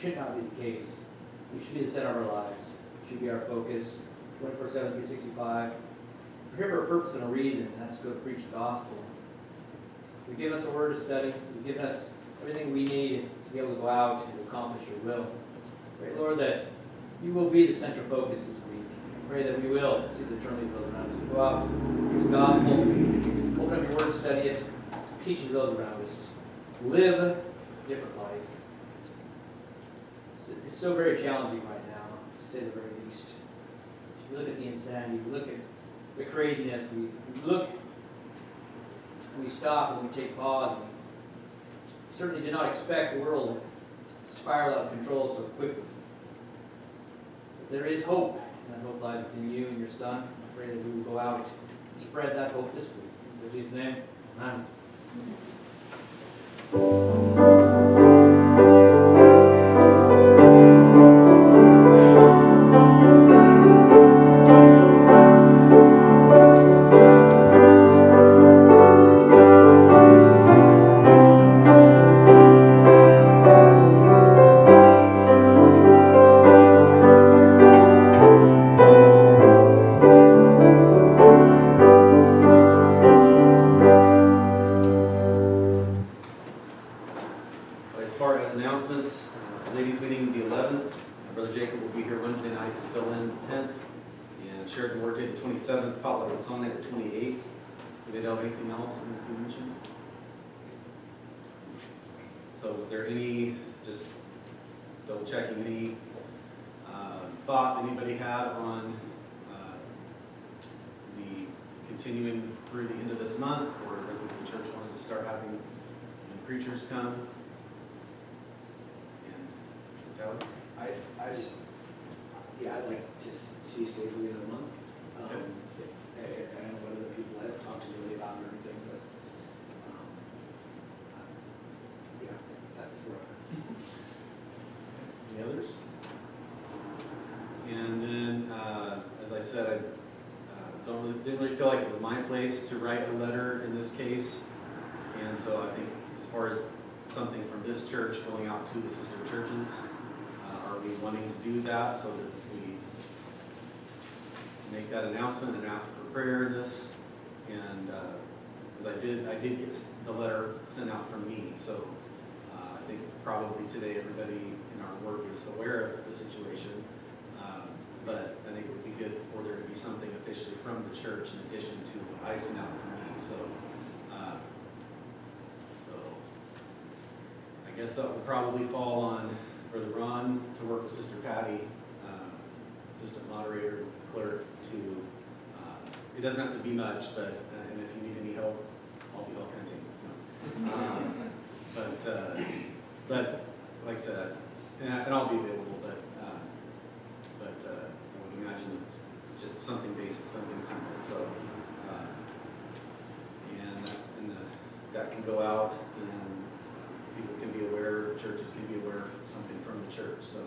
Should not be the case. We should be the center of our lives. It should be our focus, 24/7, 365. We're here for a purpose and a reason, and that's to go preach the gospel. You've given us a word to study. You've given us everything we need to be able to go out and to accomplish your will. Pray, Lord, that you will be the central focus this week. Pray that we will see the eternity of those around us. Go out, preach the gospel, open up your word, study it, teach it to those around us. Live a different life. It's so very challenging right now, to say the very least. We look at the insanity, we look at the craziness, we look, and we stop and we take pause. We certainly did not expect the world to spiral out of control so quickly. But there is hope, and that hope lies within you and your Son. I pray that we will go out and spread that hope this week. In Jesus' name, amen. So is there any, just double checking, any thought anybody had on the continuing through the end of this month, or whether the church wanted to start having preachers come? And Tyler? I'd like to just see stay till the end of the month. Okay. I don't know what other people I've talked to really about or anything, but, that's where I'm at. Any others? And then, as I said, I didn't really feel like it was my place to write a letter in this case. And so I think as far as something from this church going out to the sister churches, are we wanting to do that so that we make that announcement and ask for prayer in this? And because I did get the letter sent out from me, so I think probably today everybody in our work is aware of the situation. But I think it would be good for there to be something officially from the church in addition to what I sent out from me. So I guess that would probably fall on Brother Ron to work with Sister Patty, assistant moderator, clerk, to, it doesn't have to be much, but, and if you need any help, I'll be help hunting. But like I said, and I'll be available, but I would imagine it's just something basic, something simple. So, and that can go out, and people can be aware, churches can be aware of something from the church. So,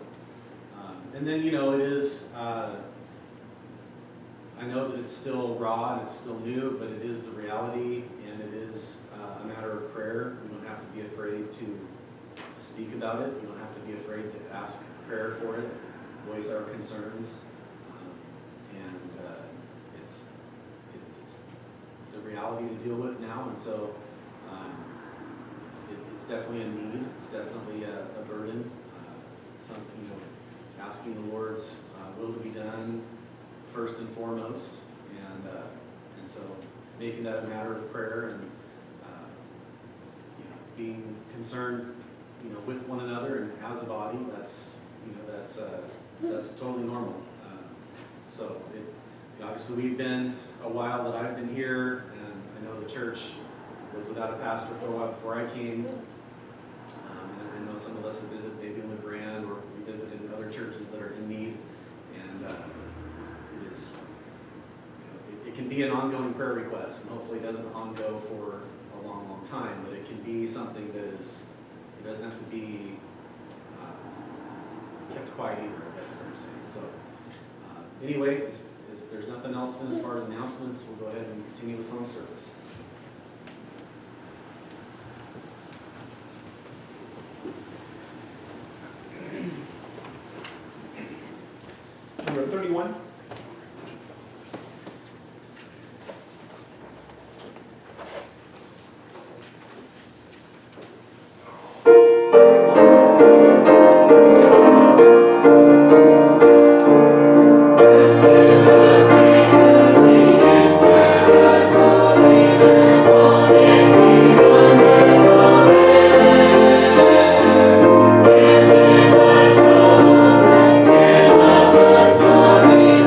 and then, it is, I know that it's still raw and it's still new, but it is the reality, and it is a matter of prayer. We don't have to be afraid to speak about it. We don't have to be afraid to ask prayer for it, voice our concerns. It's the reality to deal with now, and so it's definitely a need. It's definitely a burden. Something, asking the Lord's will to be done first and foremost, and so making that a matter of prayer and being concerned, with one another and as a body. That's totally normal. So obviously we've been a while that I've been here, and I know the church was without a pastor for a while before I came. And I know some of us have visited maybe in LeGrand, or we visited other churches that are in need, and it can be an ongoing prayer request, and hopefully it doesn't ongo for a long, long time, but it can be something that it doesn't have to be kept quiet either, I guess is what I'm saying. So anyway, if there's nothing else then as far as announcements, we'll go ahead and continue with song service. Number 31. Glory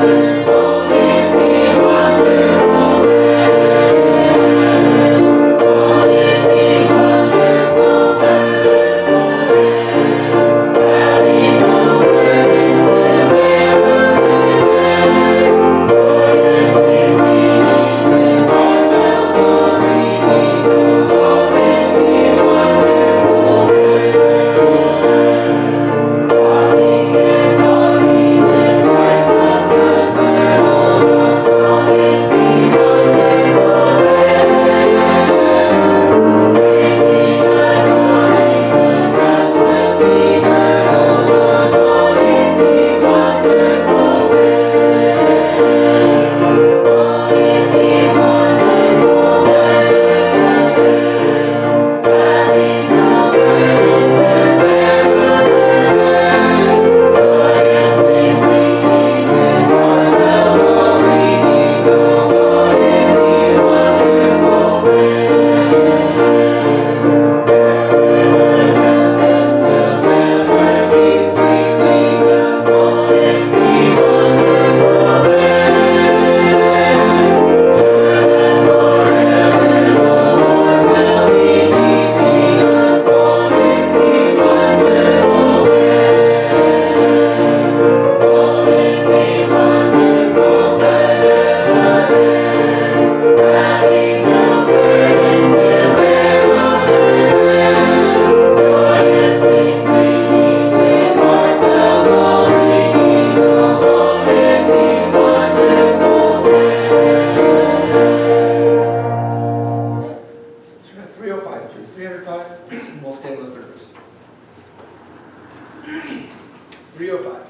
title of the service. 305.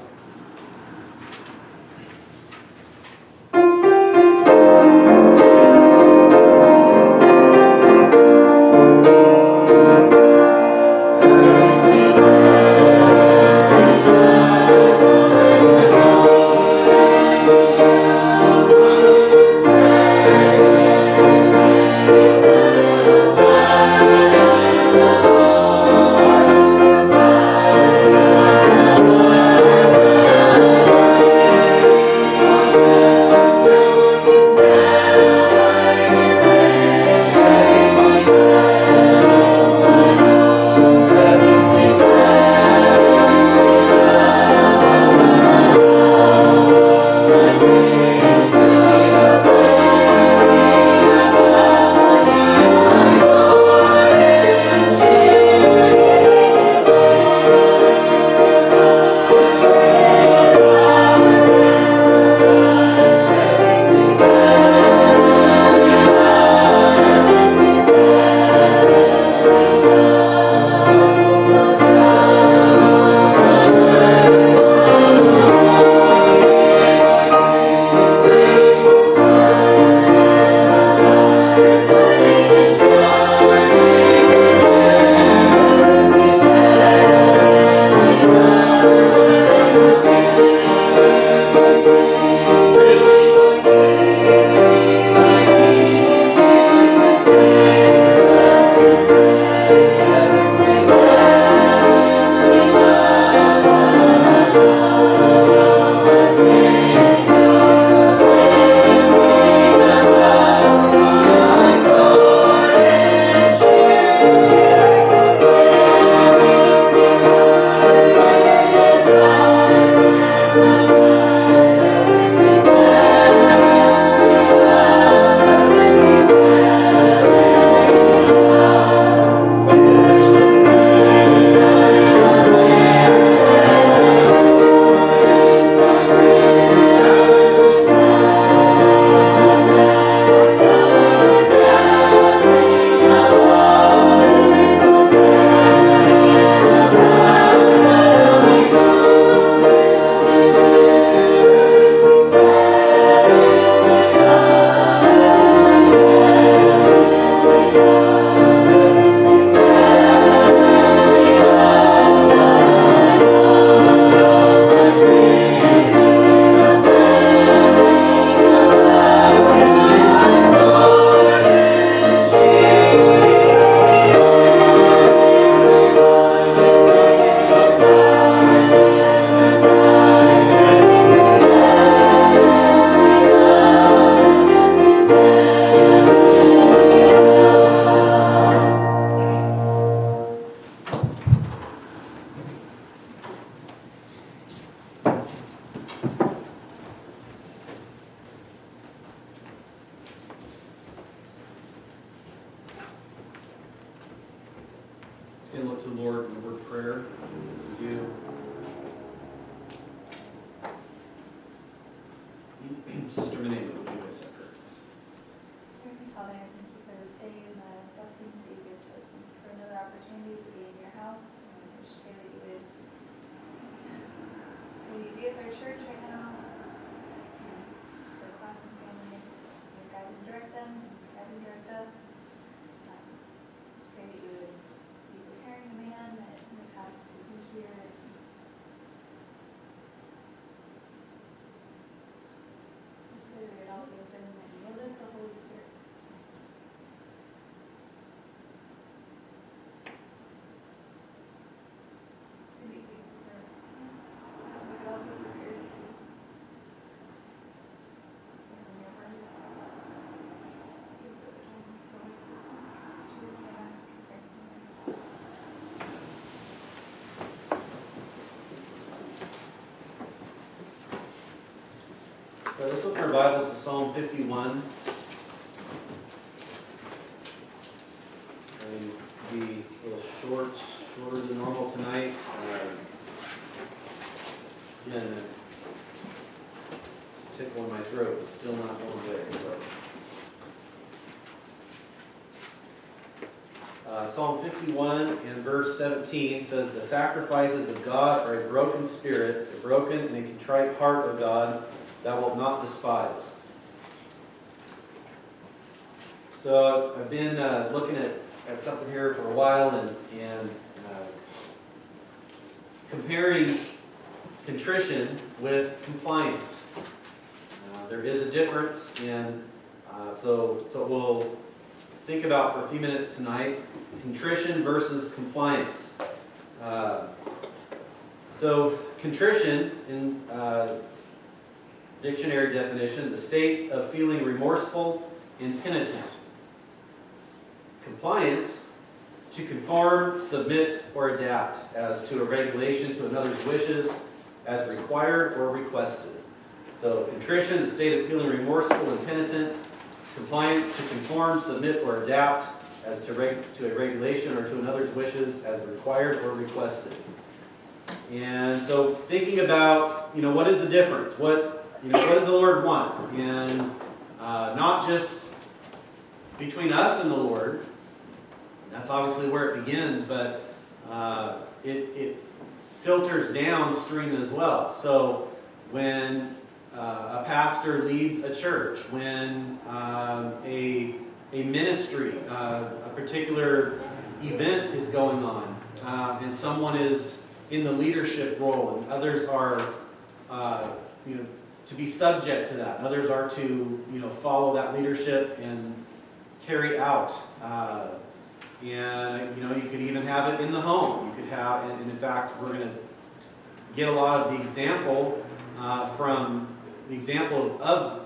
And look to the Lord in the word of prayer as we do. Sister Minnie, would you guys have prayer, please? Heavenly Father, I thank you for this day and the blessings that you give to us and for another opportunity to be in your house. And I just pray that you would be with our church right now, the Classen family, and guide and direct them, guide and direct us. Just pray that you would be preparing the man that would have to be here. Just pray that we would all be open and yielded to the Holy Spirit. Could be faithful service. We could all be prepared to hear from your word. Give the time for our system. Jesus, I ask you for your Let's open our Bibles to Psalm 51. And be a little shorter than normal tonight. Again, it's a tickle in my throat, it's still not going away. So, Psalm 51 and verse 17 says, "The sacrifices of God are a broken spirit, a broken and a contrite heart, O God, thou wilt not despise." So I've been looking at something here for a while and comparing contrition with compliance. There is a difference, and so we'll think about for a few minutes tonight, contrition versus compliance. So contrition, in dictionary definition, the state of feeling remorseful and penitent. Compliance, to conform, submit, or adapt as to a regulation to another's wishes as required or requested. So contrition, the state of feeling remorseful and penitent. Compliance, to conform, submit, or adapt as to a regulation or to another's wishes as required or requested. And so thinking about, what is the difference? What does the Lord want? And not just between us and the Lord. That's obviously where it begins, but it filters downstream as well. So when a pastor leads a church, when a ministry, a particular event is going on, and someone is in the leadership role, and others are, to be subject to that. Others are to, follow that leadership and carry out. And you could even have it in the home. You could have, and in fact, we're going to get a lot of the example from the example of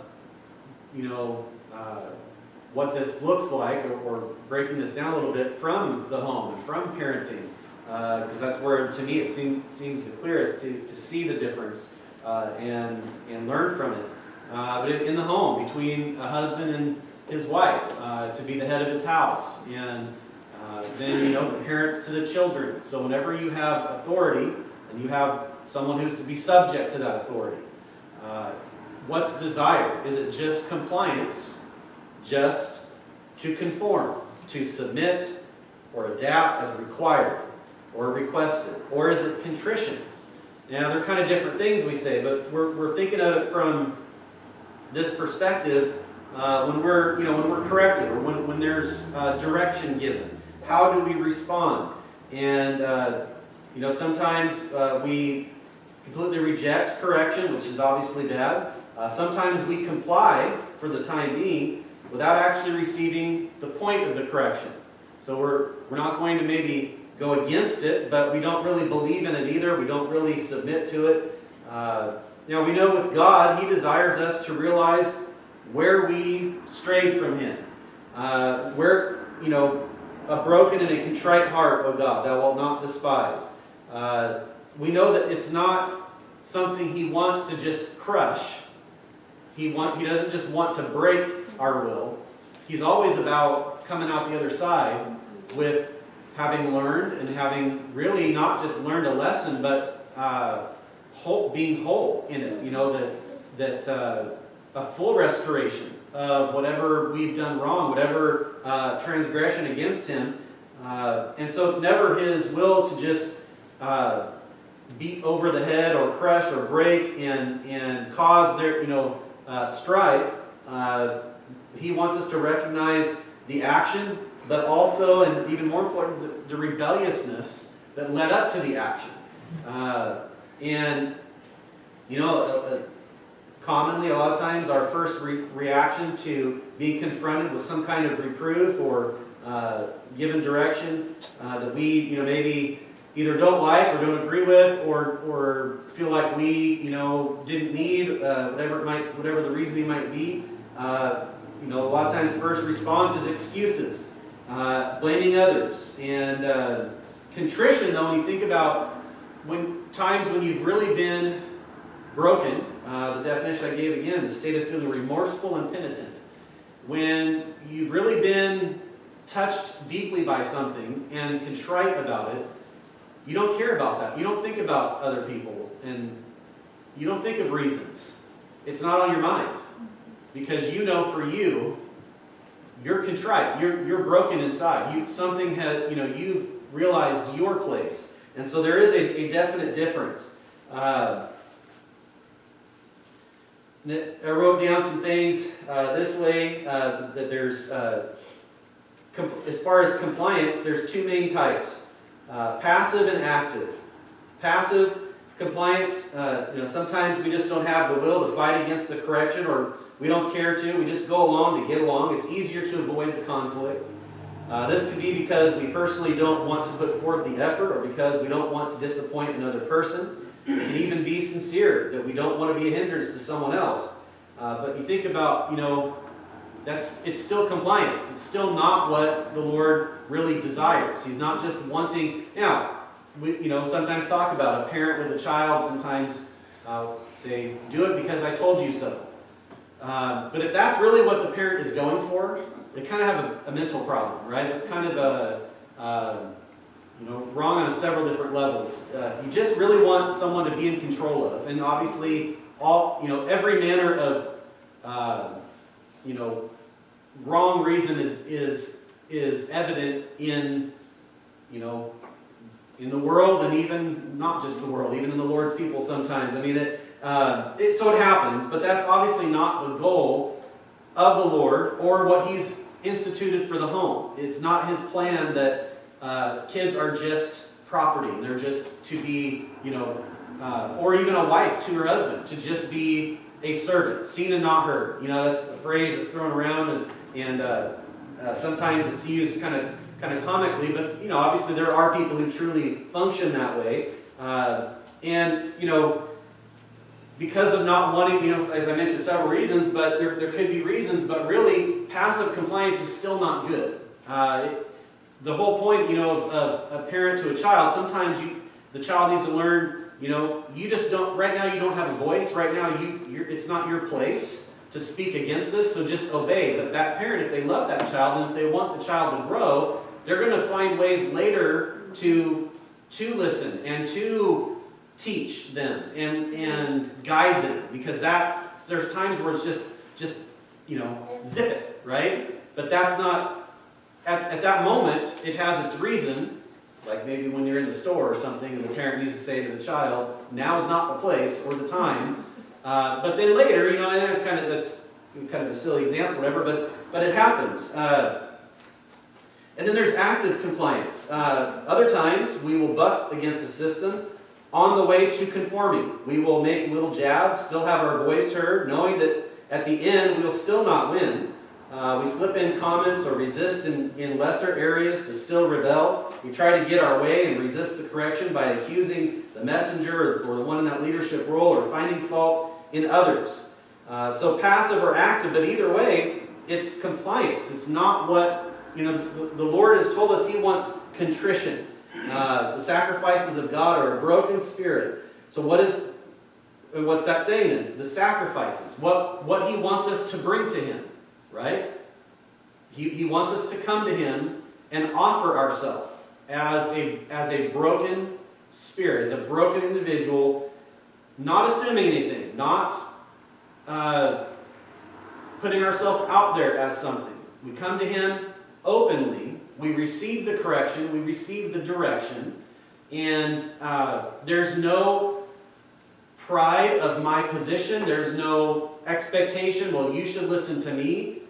what this looks like, or breaking this down a little bit from the home and from parenting, because that's where, to me, it seems the clearest to see the difference and learn from it. But in the home, between a husband and his wife, to be the head of his house, and then the parents to the children. So whenever you have authority and you have someone who's to be subject to that authority, what's desired? Is it just compliance, just to conform, to submit or adapt as required or requested? Or is it contrition? Now, they're kind of different things we say, but we're thinking of it from this perspective when we're corrected, or when there's direction given. How do we respond? And sometimes we completely reject correction, which is obviously bad. Sometimes we comply for the time being without actually receiving the point of the correction. So we're not going to maybe go against it, but we don't really believe in it either. We don't really submit to it. We know with God, He desires us to realize where we strayed from Him. Where, a broken and a contrite heart, O God, thou wilt not despise. We know that it's not something He wants to just crush. He doesn't just want to break our will. He's always about coming out the other side with having learned, and having really not just learned a lesson, but being whole in it. That a full restoration of whatever we've done wrong, whatever transgression against Him. And so it's never His will to just beat over the head or crush or break and cause their strife. He wants us to recognize the action, but also, and even more important, the rebelliousness that led up to the action. Commonly, a lot of times, our first reaction to being confronted with some kind of reproof or given direction that we, maybe either don't like or don't agree with, or feel like we, didn't need, whatever the reasoning might be. A lot of times, the first response is excuses, blaming others, and contrition. Though, when you think about times when you've really been broken, the definition I gave again, the state of feeling remorseful and penitent. When you've really been touched deeply by something and contrite about it, you don't care about that. You don't think about other people, and you don't think of reasons. It's not on your mind, because for you, you're contrite. You're broken inside. Something has, you've realized your place. And so there is a definite difference. I wrote down some things this way, that there's, as far as compliance, there's two main types, passive and active. Passive compliance, sometimes we just don't have the will to fight against the correction, or we don't care to. We just go along to get along. It's easier to avoid the conflict. This could be because we personally don't want to put forth the effort, or because we don't want to disappoint another person. It can even be sincere, that we don't want to be a hindrance to someone else. But you think about, it's still compliance. It's still not what the Lord really desires. He's not just wanting. Now, we sometimes talk about a parent with a child. Sometimes say, do it because I told you so. But if that's really what the parent is going for, they kind of have a mental problem, right? It's kind of wrong on several different levels. If you just really want someone to be in control of, and obviously every manner of wrong reason is evident in the world, and even not just the world, even in the Lord's people sometimes. I mean, so it happens, but that's obviously not the goal of the Lord or what He's instituted for the home. It's not His plan that kids are just property. They're just to be, or even a wife to her husband, to just be a servant, seen and not heard. That's a phrase that's thrown around, and sometimes it's used kind of comically, but obviously there are people who truly function that way, and because of not wanting, as I mentioned, several reasons, but there could be reasons, but really passive compliance is still not good. The whole point, of a parent to a child, sometimes the child needs to learn, you just don't, right now you don't have a voice, right now it's not your place to speak against this, so just obey. But that parent, if they love that child, and if they want the child to grow, they're going to find ways later to listen and to teach them and guide them, because there's times where it's just zip it, right? But that's not, at that moment, it has its reason, like maybe when you're in the store or something and the parent needs to say to the child, now is not the place or the time. But then later, and that's kind of a silly example, whatever, but it happens. And then there's active compliance. Other times, we will buck against the system on the way to conforming. We will make little jabs, still have our voice heard, knowing that at the end we'll still not win. We slip in comments or resist in lesser areas to still rebel. We try to get our way and resist the correction by accusing the messenger or the one in that leadership role, or finding fault in others. So passive or active, but either way, it's compliance. It's not what, the Lord has told us He wants contrition. The sacrifices of God are a broken spirit. So what's that saying then? The sacrifices. What He wants us to bring to Him, right? He wants us to come to Him and offer ourselves as a broken spirit, as a broken individual, not assuming anything, not putting ourselves out there as something. We come to Him openly. We receive the correction, we receive the direction, and there's no pride of my position, there's no expectation, well, you should listen to me.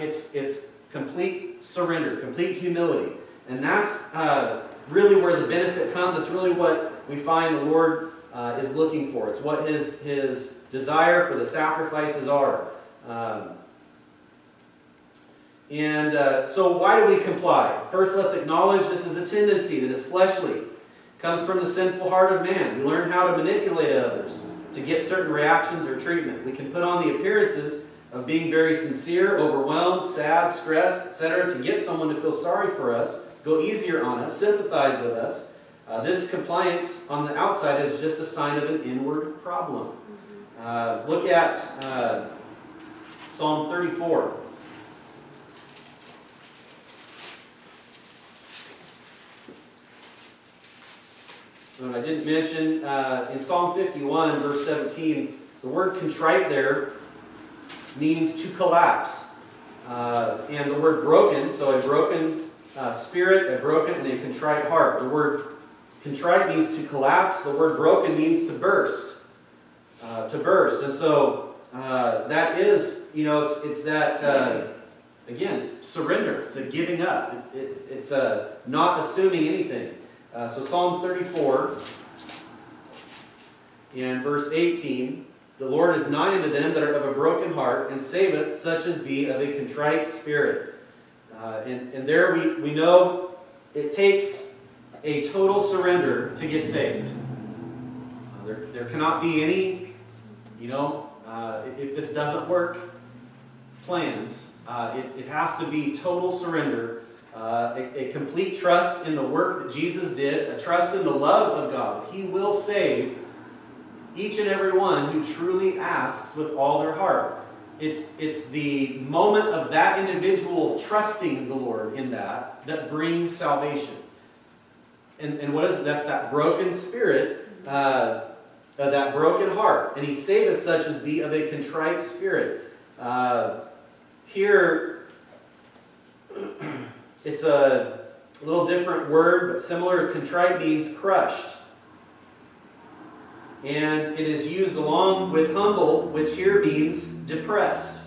It's complete surrender, complete humility. And that's really where the benefit comes. It's really what we find the Lord is looking for. It's what His desire for the sacrifices are. So why do we comply? First, let's acknowledge this is a tendency that is fleshly. It comes from the sinful heart of man. We learn how to manipulate others to get certain reactions or treatment. We can put on the appearances of being very sincere, overwhelmed, sad, stressed, etc. to get someone to feel sorry for us, go easier on us, sympathize with us. This compliance on the outside is just a sign of an inward problem. Look at Psalm 34. And I didn't mention, in Psalm 51, verse 17, the word contrite there means to collapse. and the word broken, so a broken spirit, a broken and a contrite heart. The word contrite means to collapse. The word broken means to burst. And so that is, it's that, again, surrender. It's a giving up. It's a not assuming anything. So Psalm 34 and verse 18, the Lord is nigh unto them that are of a broken heart, and saveth such as be of a contrite spirit. And there we know it takes a total surrender to get saved. There cannot be any, if this doesn't work, plans. It has to be total surrender, a complete trust in the work that Jesus did, a trust in the love of God. He will save each and every one who truly asks with all their heart. It's the moment of that individual trusting the Lord in that brings salvation. And what is it? That's that broken spirit, that broken heart. And he saveth such as be of a contrite spirit. Here, it's a little different word, but similar. Contrite means crushed. And it is used along with humble, which here means depressed.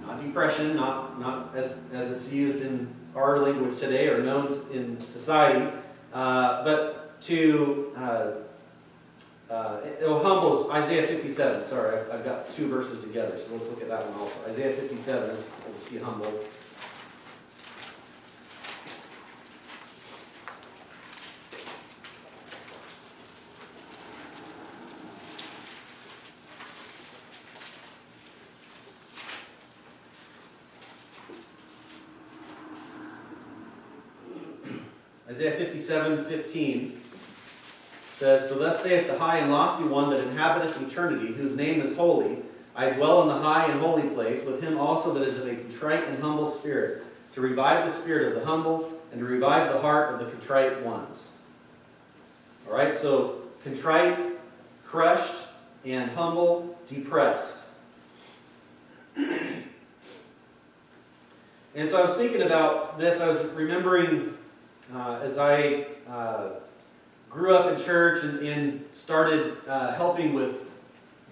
Not depression, not as it's used in our language today or known in society, but to humble. Isaiah 57. Sorry, I've got two verses together, so let's look at that one also. Isaiah 57, we'll see humble. Isaiah 57:15 says, "For thus saith the high and lofty one that inhabiteth eternity, whose name is holy. I dwell in the high and holy place, with him also that is of a contrite and humble spirit, to revive the spirit of the humble, and to revive the heart of the contrite ones." All right, so contrite, crushed, and humble, depressed. And so I was thinking about this. I was remembering as I grew up in church and started helping with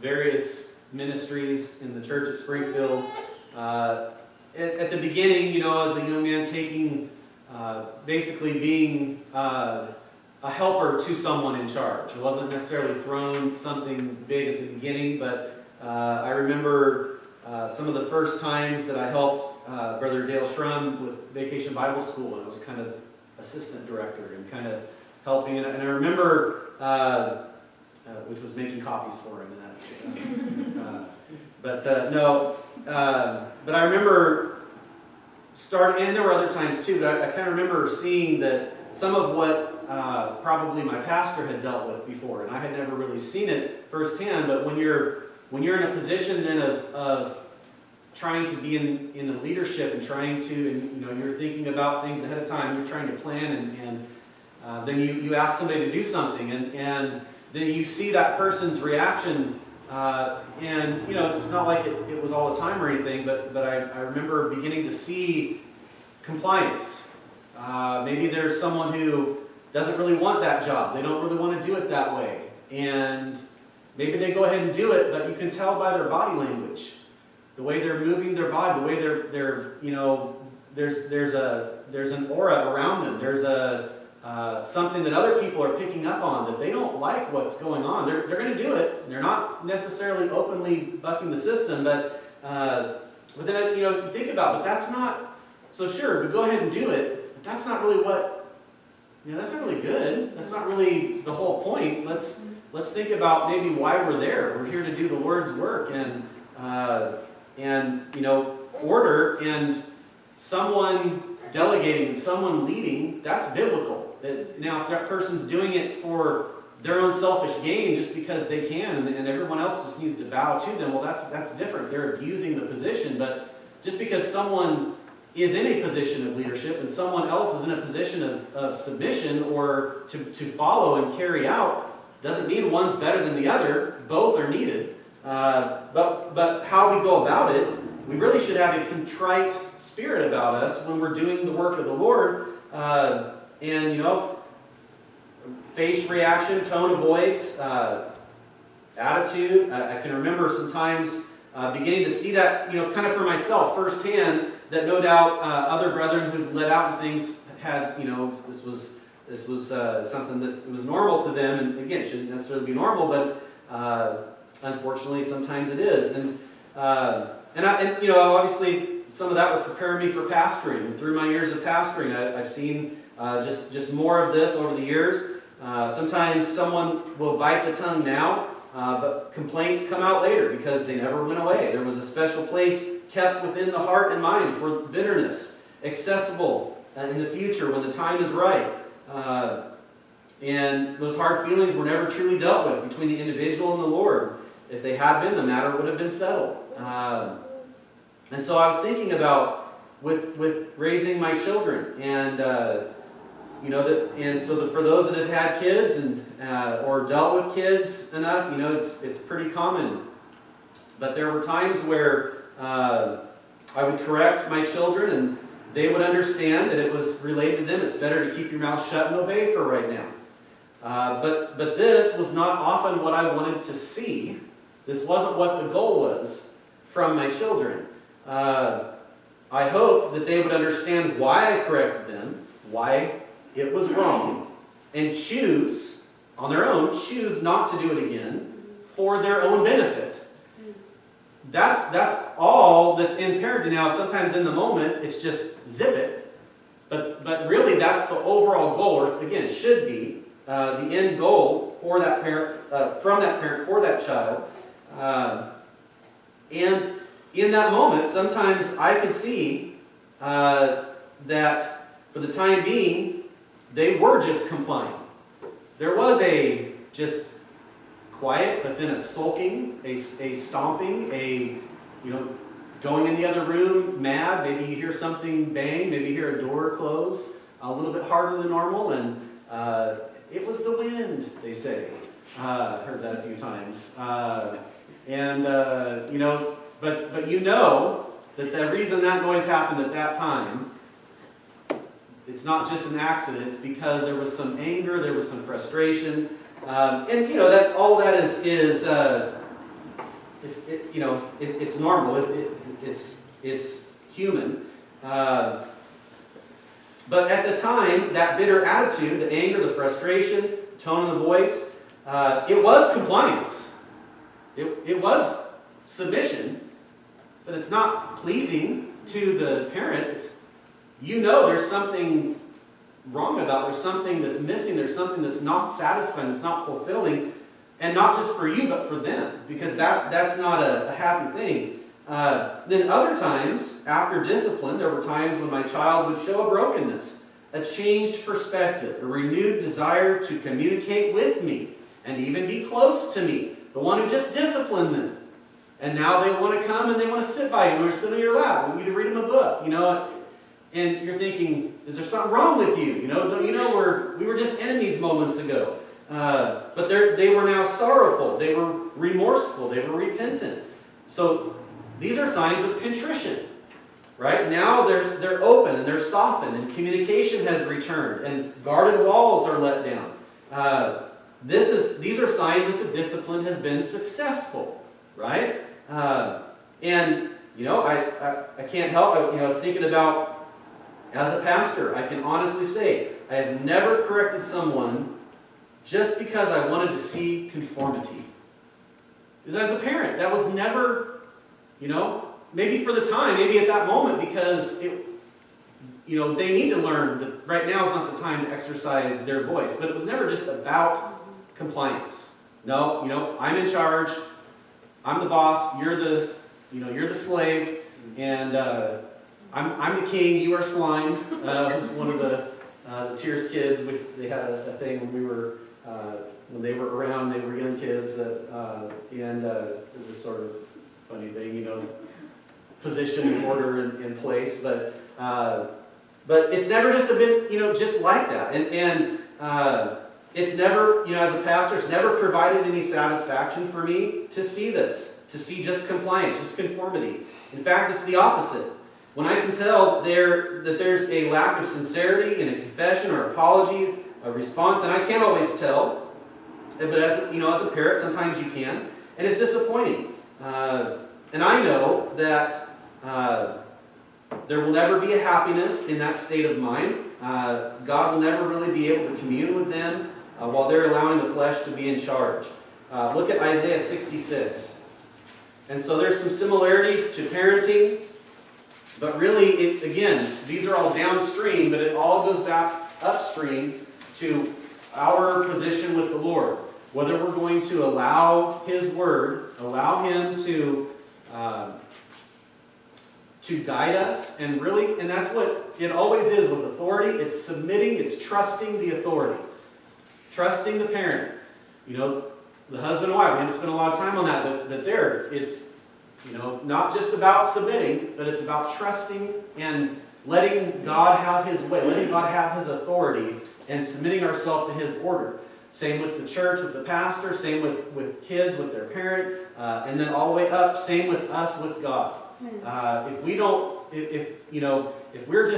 various ministries in the church at Springfield. At the beginning, as a young man, taking basically being a helper to someone in charge. I wasn't necessarily thrown something big at the beginning, but I remember some of the first times that I helped Brother Dale Shrum with Vacation Bible School, and I was kind of assistant director and kind of helping. And I remember, which was making copies for him. But I remember starting, and there were other times too, but I kind of remember seeing that some of what probably my pastor had dealt with before, and I had never really seen it firsthand, but when you're in a position then of trying to be in the leadership and trying to, and you're thinking about things ahead of time, you're trying to plan, and then you ask somebody to do something, and then you see that person's reaction, and it's not like it was all the time or anything, but I remember beginning to see compliance. Maybe there's someone who doesn't really want that job. They don't really want to do it that way, and maybe they go ahead and do it, but you can tell by their body language. The way they're moving their body, the way they're there's an aura around them. There's something that other people are picking up on, that they don't like what's going on. They're going to do it. They're not necessarily openly bucking the system, but then you think about, but that's not, so sure, but go ahead and do it. But that's not really that's not really good. That's not really the whole point. Let's think about maybe why we're there. We're here to do the Lord's work, and order, and someone delegating and someone leading, that's biblical. Now, if that person's doing it for their own selfish gain just because they can, and everyone else just needs to bow to them, well, that's different. They're abusing the position. But just because someone is in a position of leadership and someone else is in a position of submission or to follow and carry out, doesn't mean one's better than the other. Both are needed. But how we go about it we really should have a contrite spirit about us when we're doing the work of the Lord. And, you know, face reaction, tone of voice, attitude. I can remember sometimes beginning to see that, you know, kind of for myself firsthand, that no doubt other brethren who've let out and things had, you know, this was something that was normal to them, and again, it shouldn't necessarily be normal, but unfortunately, sometimes it is. And you know, obviously, some of that was preparing me for pastoring. And through my years of pastoring, I've seen just more of this over the years. Sometimes someone will bite the tongue now, but complaints come out later because they never went away. There was a special place kept within the heart and mind for bitterness, accessible in the future when the time is right. And those hard feelings were never truly dealt with between the individual and the Lord. If they had been, the matter would have been settled. And so I was thinking about with raising my children, and you know that, for those that have had kids and or dealt with kids enough, you know, it's pretty common. But there were times where I would correct my children, and they would understand that it was related to them. It's better to keep your mouth shut and obey for right now. But this was not often what I wanted to see. This wasn't what the goal was from my children. I hoped that they would understand why I corrected them, why it was wrong, and choose, on their own, choose not to do it again for their own benefit. That's all that's in parenting. Now, sometimes in the moment, it's just zip it. But really, that's the overall goal, or again, should be the end goal for that parent, from that parent for that child. And in that moment, sometimes I could see that for the time being, they were just complying. There was a just quiet, but then a sulking, a stomping, going in the other room, mad. Maybe you hear something bang, maybe you hear a door close a little bit harder than normal, and it was the wind, they say. Heard that a few times. But you know that the reason that noise happened at that time, it's not just an accident. It's because there was some anger, there was some frustration, and you know that all that is it's normal. It's human. But at the time, that bitter attitude, the anger, the frustration, tone of the voice, it was compliance. It was submission, but it's not pleasing to the parent. It's, you know, there's something wrong about, there's something that's missing, there's something that's not satisfying, that's not fulfilling, and not just for you, but for them, because that's not a happy thing. Then other times, after discipline, there were times when my child would show a brokenness, a changed perspective, a renewed desire to communicate with me, and even be close to me, the one who just disciplined them. And now they want to come and they want to sit by you or sit on your lap. We need to read them a book, you know. And you're thinking, is there something wrong with you? You know, don't you know we were just enemies moments ago. But they were now sorrowful. They were remorseful. They were repentant. So these are signs of contrition, right? Now they're open and they're softened, and communication has returned, and guarded walls are let down. These are signs that the discipline has been successful, right? And you know, I can't help. I was thinking about, as a pastor, I can honestly say I have never corrected someone just because I wanted to see conformity. Because as a parent, that was never, maybe for the time, maybe at that moment, because they need to learn that right now is not the time to exercise their voice. But it was never just about compliance. No, I'm in charge. I'm the boss. You're the slave, and I'm the king. You are swine. It was one of the Tears kids. They had a thing when we were when they were around. They were young kids, and it was sort of funny thing, position and order in place. But it's never just been just like that, and it's never, as a pastor, it's never provided any satisfaction for me to see this. to see just compliance, just conformity. In fact, it's the opposite. When I can tell that there's a lack of sincerity in a confession or apology, a response, and I can't always tell, but as a parent, sometimes you can, and it's disappointing. And I know that there will never be a happiness in that state of mind. God will never really be able to commune with them while they're allowing the flesh to be in charge. Look at Isaiah 66. And so there's some similarities to parenting, but really, again, these are all downstream, but it all goes back upstream to our position with the Lord. Whether we're going to allow His Word, allow Him to guide us, and that's what it always is with authority. It's submitting, it's trusting the authority. Trusting the parent. The husband and wife, we haven't spent a lot of time on that, but there, it's not just about submitting, but it's about trusting and letting God have His way, letting God have His authority, and submitting ourselves to His order. Same with the church, with the pastor, same with kids, with their parent, and then all the way up, same with us, with God. If we're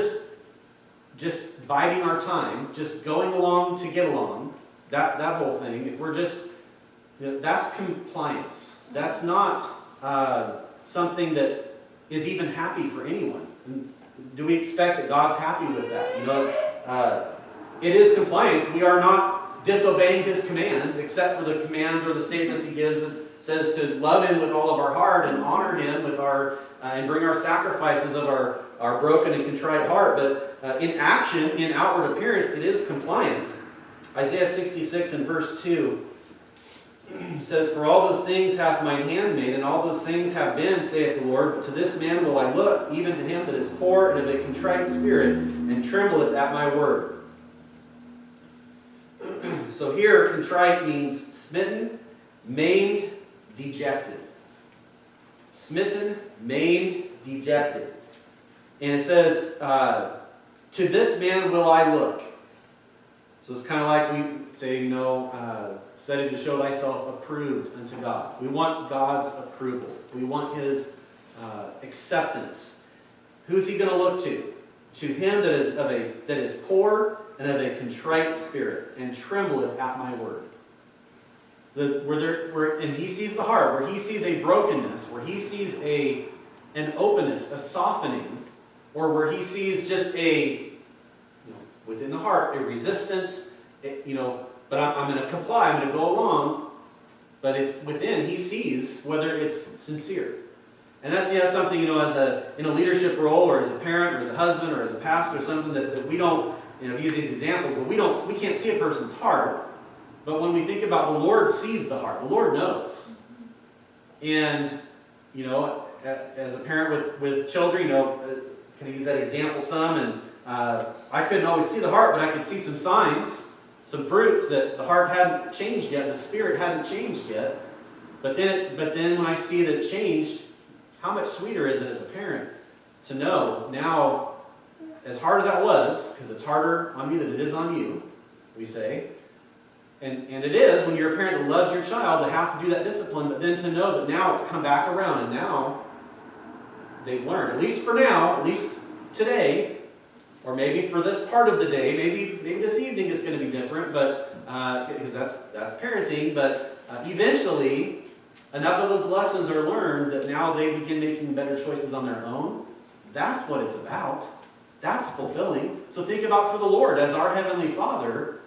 just biding our time, just going along to get along, that whole thing, if we're just, that's compliance. That's not something that is even happy for anyone. And do we expect that God's happy with that? It is compliance. We are not disobeying His commands, except for the commands or the statements He gives. It says to love Him with all of our heart and honor Him with and bring our sacrifices of our broken and contrite heart. But in action, in outward appearance, it is compliance. Isaiah 66 and verse 2 says, "For all those things hath mine hand made, and all those things have been, saith the Lord. But to this man will I look, even to him that is poor and of a contrite spirit, and trembleth at my word." So here, contrite means smitten, maimed, dejected. Smitten, maimed, dejected. And it says, "To this man will I look." So it's kind of like we say, study to show thyself approved unto God. We want God's approval. We want His acceptance. Who's He going to look to? To him that is poor and of a contrite spirit, and trembleth at my word. And He sees the heart, where He sees a brokenness, where He sees an openness, a softening, or where He sees just within the heart, a resistance, but I'm going to comply, I'm going to go along, but within He sees whether it's sincere. And that's something, in a leadership role, or as a parent, or as a husband, or as a pastor, something that we don't, use these examples, but we can't see a person's heart. But when we think about the Lord sees the heart, the Lord knows. And, as a parent with children, can I use that example some? And I couldn't always see the heart, but I could see some signs, some fruits that the heart hadn't changed yet, the spirit hadn't changed yet. But then when I see that it changed, how much sweeter is it as a parent to know now, as hard as that was, because it's harder on me than it is on you, we say, and it is when you're a parent that loves your child to have to do that discipline, but then to know that now it's come back around, and now they've learned, at least for now, at least today, or maybe for this part of the day, maybe this evening it's going to be different, but because that's parenting. But eventually, enough of those lessons are learned that now they begin making better choices on their own. That's what it's about. That's fulfilling. So think about for the Lord, as our Heavenly Father,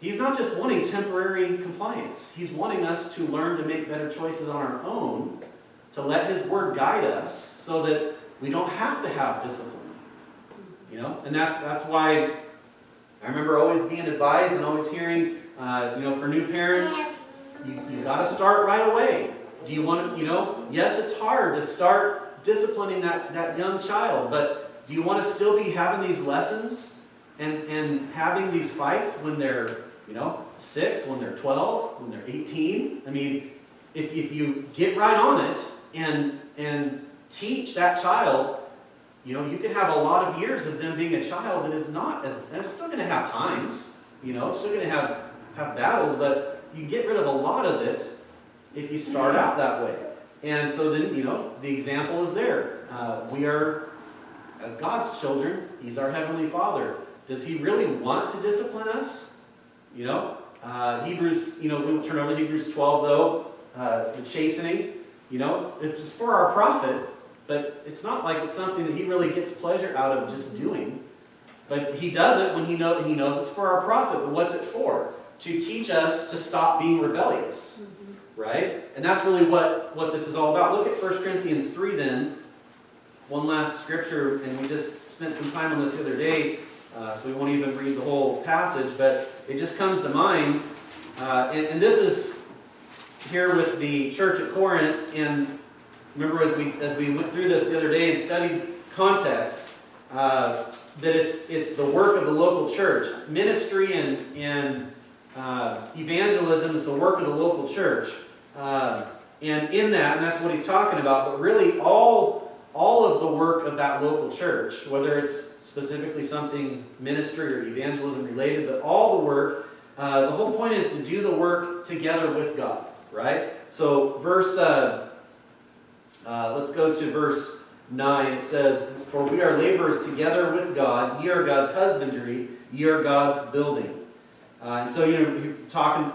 He's not just wanting temporary compliance. He's wanting us to learn to make better choices on our own, to let His Word guide us so that we don't have to have discipline. And that's why I remember always being advised and always hearing, for new parents, you got to start right away. Do you want to, yes, it's hard to start disciplining that young child, but do you want to still be having these lessons and having these fights when they're, 6, when they're 12, when they're 18? I mean, if you get right on it and teach that child, you can have a lot of years of them being a child that is not as, and they're still going to have times, still going to have battles, but you get rid of a lot of it if you start out that way. And so then, the example is there. We are, as God's children, He's our Heavenly Father. Does He really want to discipline us? Hebrews, we'll turn over to Hebrews 12 though, the chastening, it's for our profit, but it's not like it's something that He really gets pleasure out of just doing. But He does it when He knows it's for our profit. But what's it for? To teach us to stop being rebellious, right? And that's really what this is all about. Look at 1 Corinthians 3 then, one last scripture, and we just spent some time on this the other day, so we won't even read the whole passage, but it just comes to mind. And this is here with the Church at Corinth. And remember, as we went through this the other day and studied context, that it's the work of the local church. Ministry and evangelism is the work of the local church. And in that, and that's what he's talking about, but really all of the work of that local church, whether it's specifically something ministry or evangelism related, but all the work, the whole point is to do the work together with God, right? So let's go to verse 9. It says, "For we are laborers together with God, ye are God's husbandry, ye are God's building." And so, you're talking,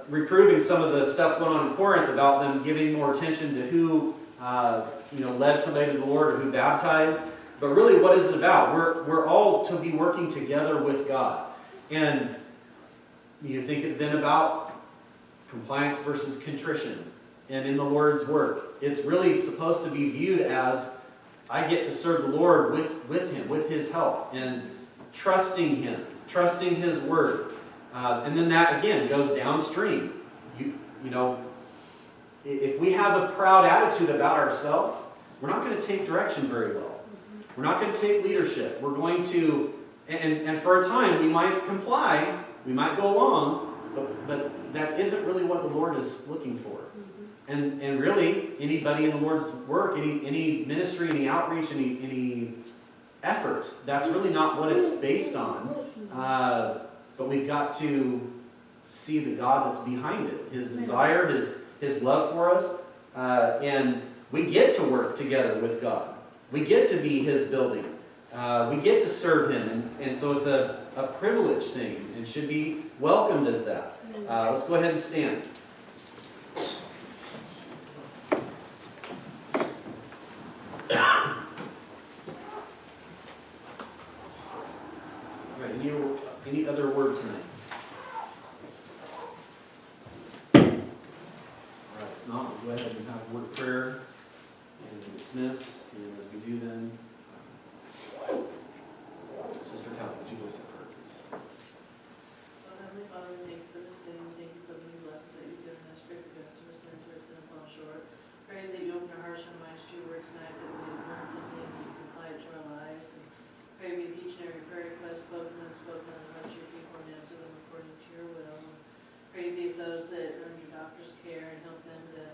reproving some of the stuff going on in Corinth about them giving more attention to who led somebody to the Lord or who baptized. But really, what is it about? We're all to be working together with God. And you think then about compliance versus contrition. And in the Lord's work, it's really supposed to be viewed as I get to serve the Lord with Him, with His help, and trusting Him, trusting His word. And then that, again, goes downstream. If we have a proud attitude about ourselves, we're not going to take direction very well. We're not going to take leadership. We're going to, and for a time, we might comply, we might go along, but that isn't really what the Lord is looking for. And really, anybody in the Lord's work, any ministry, any outreach, any effort, that's really not what it's based on. But we've got to see the God that's behind it, His desire, His love for us. And we get to work together with God. We get to be His building. We get to serve Him. And so it's a privilege thing and should be welcomed as that. Let's go ahead and stand. All right, any other word tonight? All right, if not, we'll go ahead and have a word of prayer and dismiss. And as we do then, Sister Calvin, would you voice that prayer, please? Heavenly Father, we thank you for this day. We thank you for the many blessings that you've given us. Pray for us for sins where sin and fall short. Pray that you open our hearts and minds to your word tonight, that we have learned something and you can apply it to our lives. And pray with each and every prayer request, spoken and unspoken, on the hearts of your people, and answer them according to your will. And pray be with those that are under doctor's care and help them to